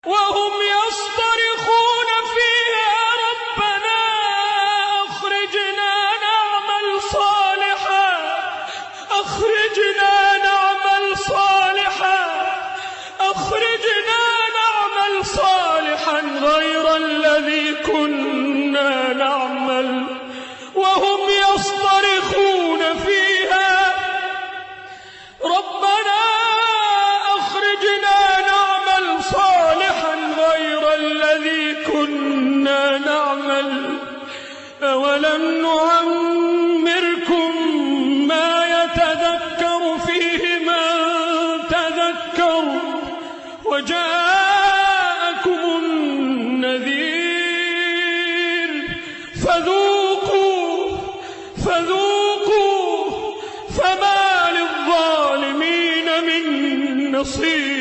وهم يصطرخون فيها ربنا أخرجنا نعمل صالحا أخرجنا نعمل صالحا أخرجنا نعمل صالحا غير الذي كنا نعمل وهم يصطرخون فيها ربنا أخرجنا نعمل صالحا غير الذي كنا نعمل أولم نعمركم ما يتذكر فيه من تذكر وجاءكم النذير فذوقوا فما للظالمين من نصير.